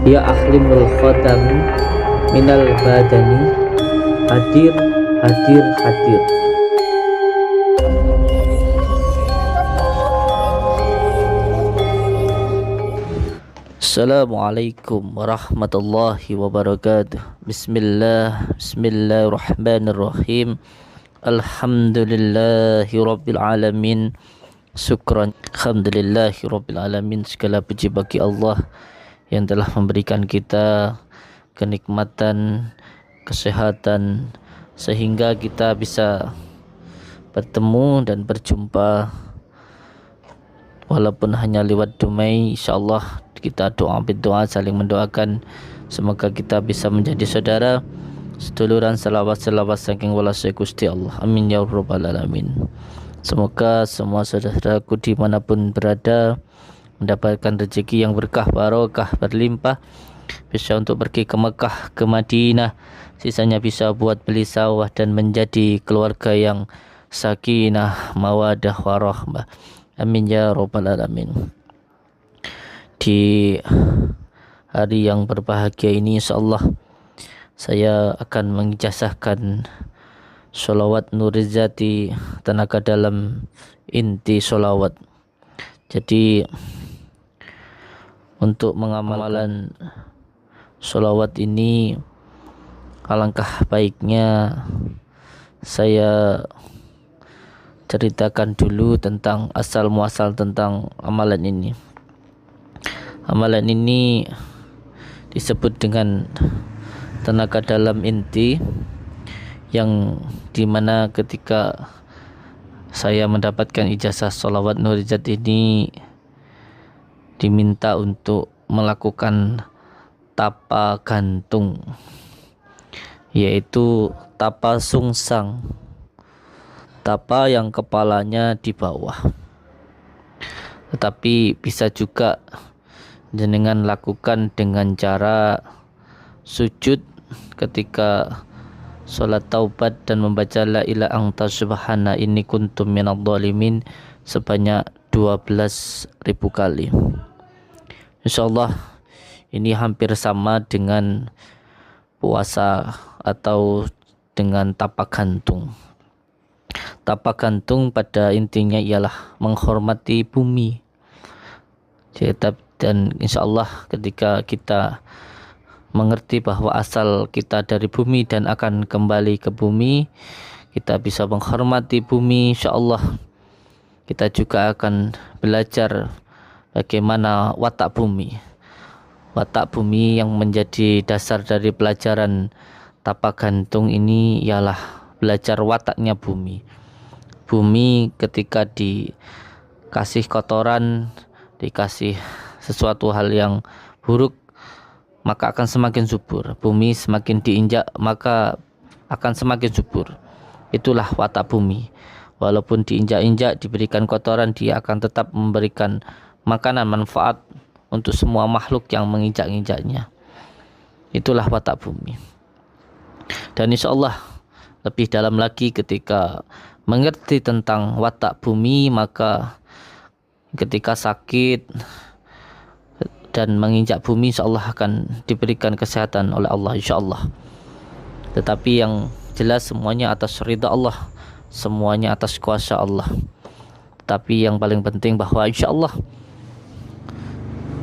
Ya ahlimul khatami minal badani, hadir hadir hadir. Assalamualaikum warahmatullahi wabarakatuh. Bismillahirrahmanirrahim. Alhamdulillahi rabbil alamin. Syukran. Alhamdulillahi rabbil alamin. Segala puji bagi Allah yang telah memberikan kita kenikmatan, kesehatan, sehingga kita bisa bertemu dan berjumpa walaupun hanya lewat dumai. InsyaAllah kita doa saling mendoakan semoga kita bisa menjadi saudara seduluran, salawat saking walasai Gusti Allah. Amin ya rabbal alamin. Semoga semua saudaraku dimanapun berada mendapatkan rezeki yang berkah, barokah, berlimpah, bisa untuk pergi ke Mekah, ke Madinah, sisanya bisa buat beli sawah dan menjadi keluarga yang sakinah, mawadah, warahmah. Amin ya rabbal alamin. Di hari yang berbahagia ini insyaallah saya akan mengijazahkan sholawat Nurizati, tenaga dalam inti sholawat. Jadi untuk mengamalkan sholawat ini alangkah baiknya saya ceritakan dulu tentang asal muasal tentang amalan ini. Amalan ini disebut dengan tenaga dalam inti, yang dimana ketika saya mendapatkan ijazah sholawat Nurizat ini diminta untuk melakukan tapa gantung, yaitu tapa sungsang, tapa yang kepalanya di bawah. Tetapi bisa juga jenengan lakukan dengan cara sujud ketika sholat taubat dan membaca la ilaha anta subhana inni kuntum minadh dhalimin sebanyak 12.000 kali. Insyaallah ini hampir sama dengan puasa atau dengan tapak gantung. Tapak gantung pada intinya ialah menghormati bumi. Dan insyaallah ketika kita mengerti bahwa asal kita dari bumi dan akan kembali ke bumi, kita bisa menghormati bumi. InsyaAllah kita juga akan belajar bagaimana watak bumi yang menjadi dasar dari pelajaran tapak gantung ini ialah belajar wataknya bumi. Bumi ketika dikasih kotoran, dikasih sesuatu hal yang buruk, maka akan semakin subur. Bumi semakin diinjak maka akan semakin subur. Itulah watak bumi. Walaupun diinjak-injak, diberikan kotoran, dia akan tetap memberikan makanan, manfaat untuk semua makhluk yang menginjak-injaknya. Itulah watak bumi. Dan insyaallah lebih dalam lagi ketika mengerti tentang watak bumi, maka ketika sakit dan menginjak bumi insyaallah akan diberikan kesehatan oleh Allah insyaallah. Tetapi yang jelas semuanya atas ridha Allah, semuanya atas kuasa Allah. Tetapi yang paling penting bahwa insyaallah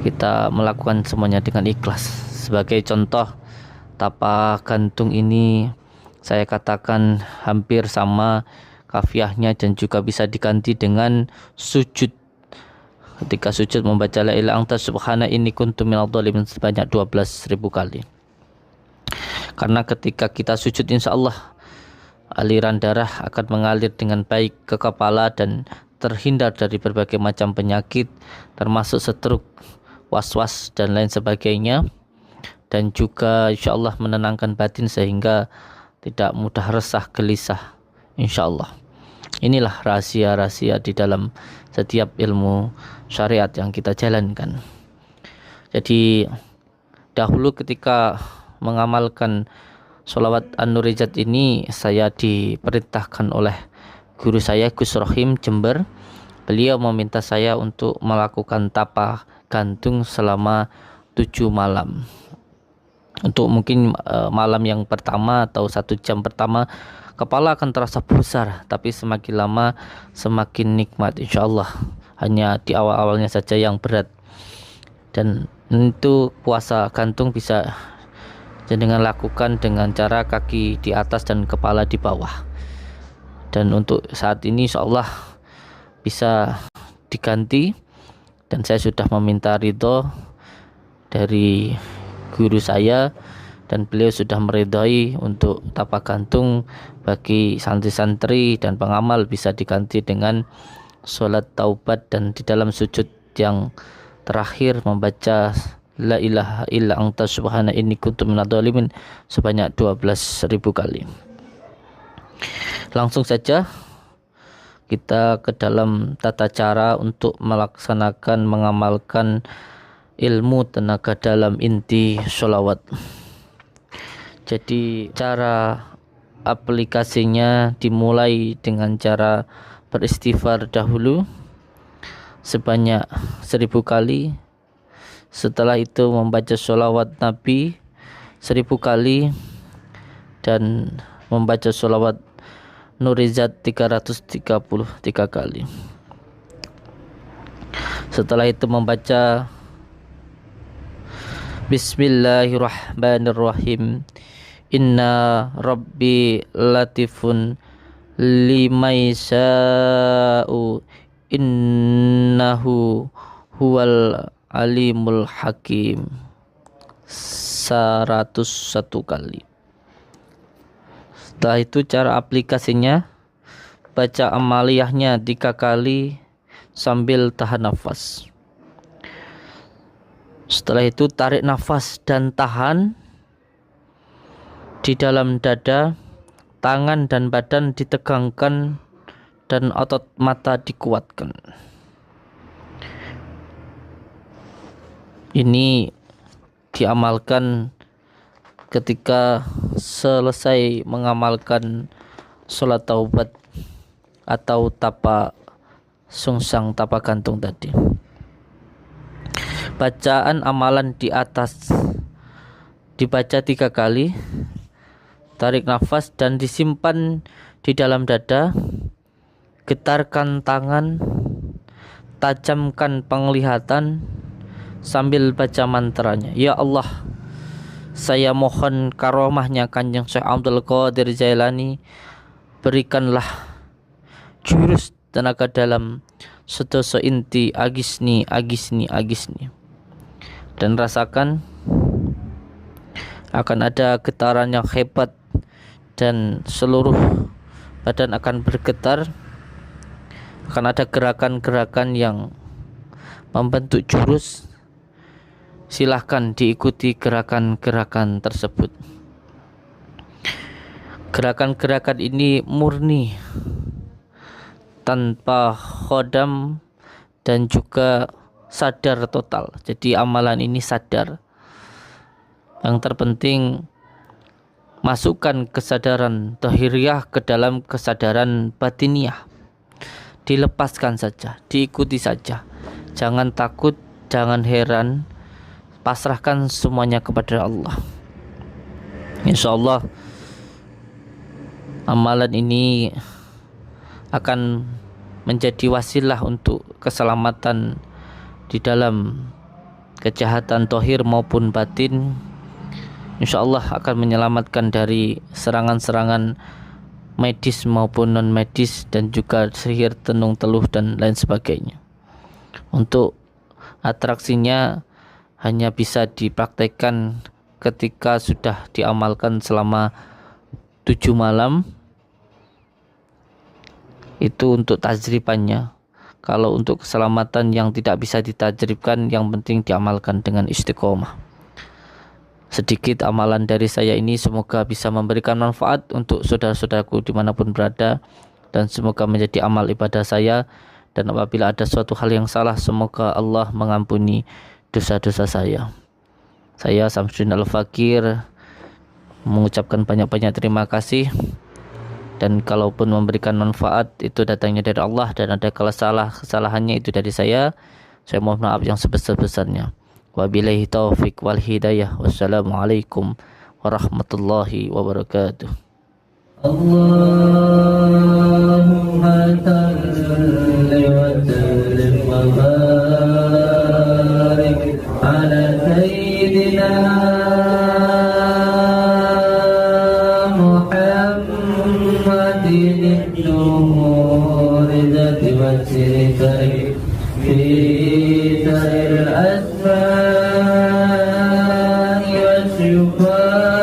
kita melakukan semuanya dengan ikhlas. Sebagai contoh, tapak gantung ini saya katakan hampir sama kafiahnya dan juga bisa diganti dengan sujud. Ketika sujud membaca la ilaha anta subhana inni kuntum minadh dhalimin sebanyak 12.000 kali. Karena ketika kita sujud insyaallah aliran darah akan mengalir dengan baik ke kepala dan terhindar dari berbagai macam penyakit termasuk stroke, was-was dan lain sebagainya, dan juga insyaallah menenangkan batin sehingga tidak mudah resah gelisah insyaallah. Inilah rahasia-rahasia di dalam setiap ilmu syariat yang kita jalankan. Jadi dahulu ketika mengamalkan sholawat An-Nurizat ini, saya diperintahkan oleh guru saya Gus Rohim Jember. Beliau meminta saya untuk melakukan tapa gantung selama 7 malam. Untuk mungkin malam yang pertama atau 1 jam pertama kepala akan terasa besar, tapi semakin lama semakin nikmat insyaallah. Hanya di awal-awalnya saja yang berat. Dan itu puasa gantung bisa jenengan lakukan dengan cara kaki di atas dan kepala di bawah. Dan untuk saat ini insyaallah bisa diganti, dan saya sudah meminta ridho dari guru saya dan beliau sudah meridhai untuk tapak gantung bagi santri-santri dan pengamal bisa diganti dengan sholat taubat, dan di dalam sujud yang terakhir membaca la ilaha illa anta subhana inni kuntu minadz dzalimin sebanyak 12.000 kali. Langsung saja kita ke dalam tata cara untuk melaksanakan mengamalkan ilmu tenaga dalam inti sholawat. Jadi cara aplikasinya dimulai dengan cara beristighfar dahulu sebanyak 1000 kali. Setelah itu membaca sholawat Nabi 1000 kali dan membaca sholawat Nurizat 333 kali. Setelah itu membaca Bismillahirrahmanirrahim. Inna Rabbi latifun limaisa'u innahu huwal alimul hakim 101 kali. Setelah itu cara aplikasinya, baca amaliyahnya 3 kali sambil tahan nafas. Setelah itu tarik nafas dan tahan di dalam dada, tangan dan badan ditegangkan dan otot mata dikuatkan. Ini diamalkan ketika selesai mengamalkan sholat taubat atau tapak sungsang tapak gantung tadi. Bacaan amalan di atas dibaca 3 kali, tarik nafas dan disimpan di dalam dada, getarkan tangan, tajamkan penglihatan sambil baca mantranya. Ya Allah, saya mohon karomahnya Kanjeng Syekh Abdul Qadir Jailani, berikanlah jurus tenaga dalam sedoso inti agisni. Dan rasakan akan ada getaran yang hebat dan seluruh badan akan bergetar. Akan ada gerakan-gerakan yang membentuk jurus. Silahkan diikuti gerakan-gerakan tersebut. Gerakan-gerakan ini murni, tanpa khodam dan juga sadar total. Jadi amalan ini sadar. Yang terpenting masukkan kesadaran zahiriyah ke dalam kesadaran batiniah. Dilepaskan saja, diikuti saja. Jangan takut, jangan heran. Pasrahkan semuanya kepada Allah. Insyaallah amalan ini akan menjadi wasilah untuk keselamatan di dalam kejahatan zahir maupun batin. Insyaallah akan menyelamatkan dari serangan-serangan medis maupun non medis dan juga sihir, tenung teluh dan lain sebagainya. Untuk atraksinya hanya bisa dipraktekkan ketika sudah diamalkan selama 7 malam. Itu untuk tajribannya. Kalau untuk keselamatan yang tidak bisa ditajribkan, yang penting diamalkan dengan istiqomah. Sedikit amalan dari saya ini semoga bisa memberikan manfaat untuk saudara-saudaraku dimanapun berada, dan semoga menjadi amal ibadah saya. Dan apabila ada suatu hal yang salah, semoga Allah mengampuni dosa-dosa saya. Saya Samsudin Al-Fakir mengucapkan banyak-banyak terima kasih, dan kalaupun memberikan manfaat itu datangnya dari Allah, dan ada kesalahannya itu dari saya mohon maaf yang sebesar-besarnya. Wabillahi taufik wal hidayah. Wassalamualaikum warahmatullahi wabarakatuh. Allahumma salli wa sallim wa barik ala sayyidina Muhammadin nur zati wa sirri fi sa'il asma'i wa sifat